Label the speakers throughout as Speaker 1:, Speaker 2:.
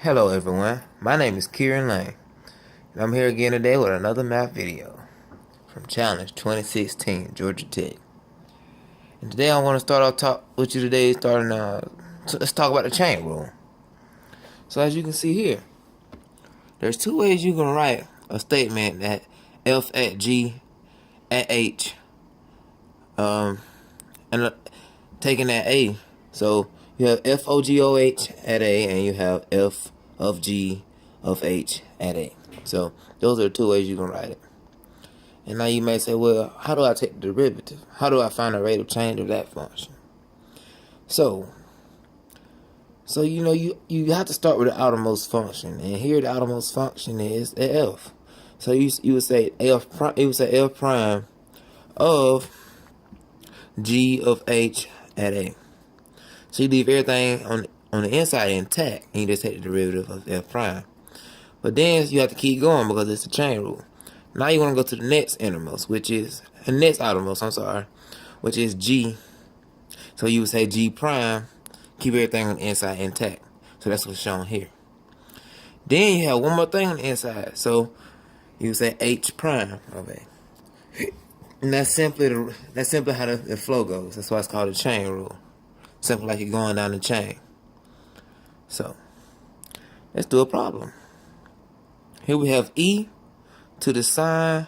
Speaker 1: Hello everyone, my name is Kieran Lane, and I'm here again today with another math video from Challenge 2016, Georgia Tech. And today I want to start off with you today, let's talk about the chain rule. So as you can see here, there's two ways you can write a statement that F at G at H, and taking that A. So you have F O G O H at A, and you have F of G of H at A. So those are the two ways you can write it. And now you may say, well, how do I take the derivative? How do I find the rate of change of that function? So you know you have to start with the outermost function, and here the outermost function is F. So you would say F prime of G of H at A. So you leave everything on the inside intact, and you just take the derivative of F prime. But then you have to keep going because it's a chain rule. Now you want to go to the next innermost, which is the next outermost, which is G. So you would say G prime, keep everything on the inside intact. So that's what's shown here. Then you have one more thing on the inside. So you would say H prime of A. And that's simply how the flow goes. That's why it's called a chain rule. Simple like you're going down the chain. So let's do a problem. Here we have e to the sine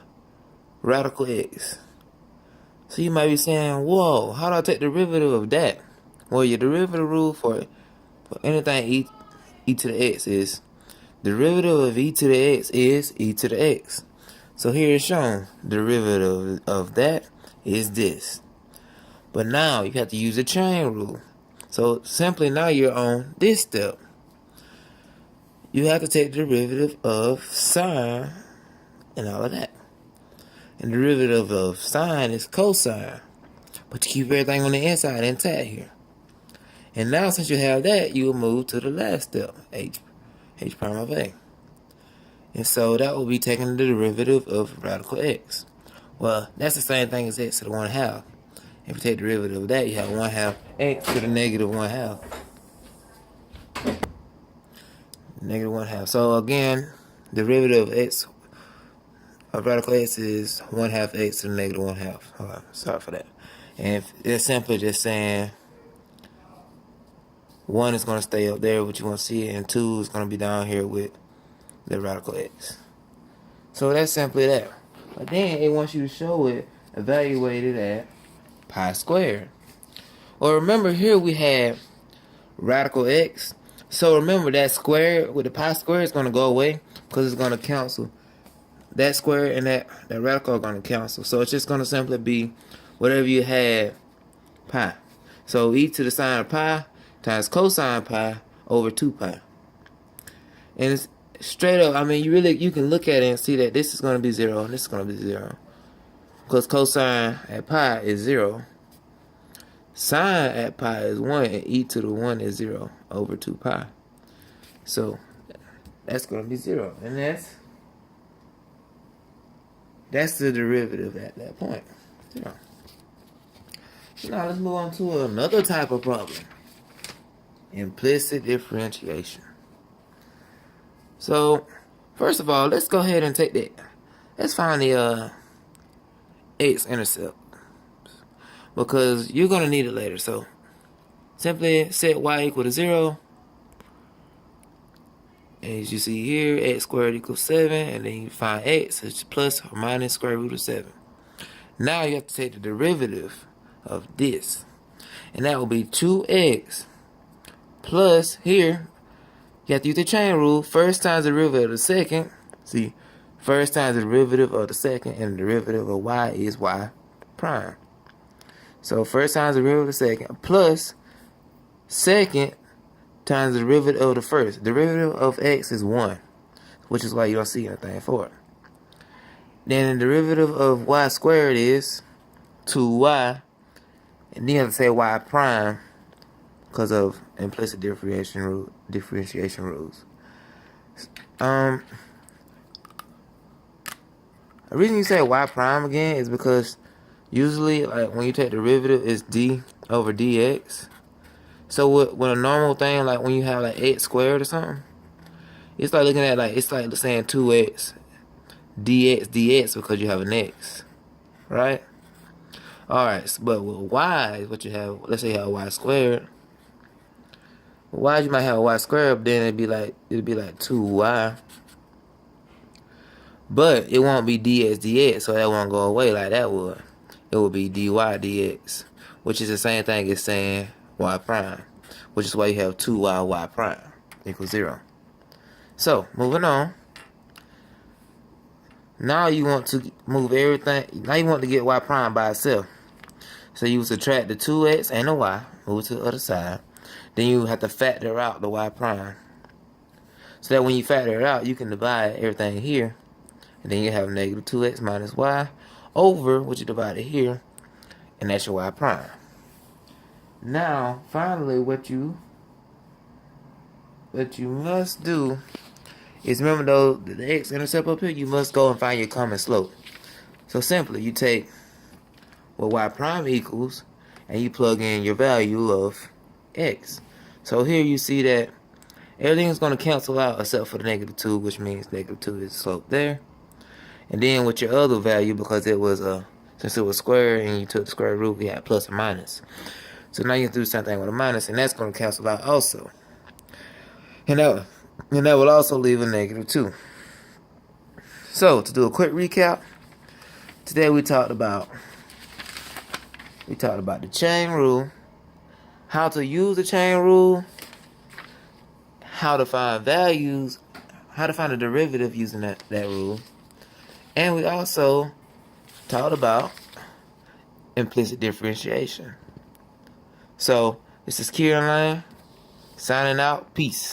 Speaker 1: radical x. So you might be saying, whoa, how do I take the derivative of that? Well, your derivative rule for anything e to the x is derivative of e to the x is e to the x. So here it's shown derivative of that is this. But now you have to use the chain rule. So simply now you're on this step. You have to take the derivative of sine and all of that. And the derivative of sine is cosine. But you keep everything on the inside intact here. And now since you have that, you will move to the last step, h prime of A. And so that will be taking the derivative of radical x. Well, that's the same thing as x to the 1/2. If you take the derivative of that, you have 1/2 x to the negative 1/2. Negative 1/2. So again, derivative of x of radical x is 1/2 x to the negative 1/2. Okay, sorry for that. And it's simply just saying 1 is going to stay up there, what you want to see, and 2 is going to be down here with the radical x. So that's simply that. But then it wants you to show it evaluated at pi squared. Well, remember here we have radical x. So remember that square with the pi square is going to go away because it's going to cancel. That square and that radical are going to cancel. So it's just going to simply be whatever you had pi. So e to the sine of pi times cosine pi over 2 pi. And it's straight up, I mean, you can look at it and see that this is going to be 0 and this is going to be 0. Because cosine at pi is 0. Sine at pi is 1, and e to the 1 is 0 over 2 pi. So that's going to be 0. And that's the derivative at that point. 0. So now let's move on to another type of problem. Implicit differentiation. So first of all, let's go ahead and take that. Let's find the x-intercept, because you're going to need it later. So simply set y equal to 0. As you see here, x squared equals 7, and then you find x is plus or minus square root of 7. Now you have to take the derivative of this, and that will be 2x plus, here you have to use the chain rule, first times the derivative of the second. See, first times the derivative of the second, and the derivative of y is y prime. So first times the derivative of the second plus second times the derivative of the first. Derivative of x is 1, which is why you don't see anything for it. Then the derivative of y squared is 2y, and then you have to say y prime because of implicit differentiation rules. The reason you say y prime again is because usually, like when you take derivative, it's d over dx. So with a normal thing, like when you have like x squared or something, It's like looking at it's like saying 2x dx because you have an x, right? Alright, but with y, what you have, let's say you have y squared. With y, you might have y squared, but then it'd be like 2y. But it won't be dx, so that won't go away like that would. It will be dy dx, which is the same thing as saying y prime, which is why you have 2y y prime equals 0. So, moving on. Now you want to move everything. Now you want to get y prime by itself. So you subtract the 2x and the y, move it to the other side. Then you have to factor out the y prime. So that when you factor it out, you can divide everything here. And then you have negative 2x minus y over what you divided here. And that's your y prime. Now, finally, what you must do is remember though, the x-intercept up here, you must go and find your common slope. So simply, you take what y prime equals, and you plug in your value of x. So here you see that everything is going to cancel out except for the negative 2, which means negative 2 is the slope there. And then with your other value, because it was since it was square and you took the square root, you had plus or minus. So now you have to do the same thing with a minus, and that's going to cancel out also. And that will also leave a negative 2. So to do a quick recap, today we talked about the chain rule, how to use the chain rule, how to find values, how to find a derivative using that rule, and we also talked about implicit differentiation. So this is Kieran Lane signing out. Peace.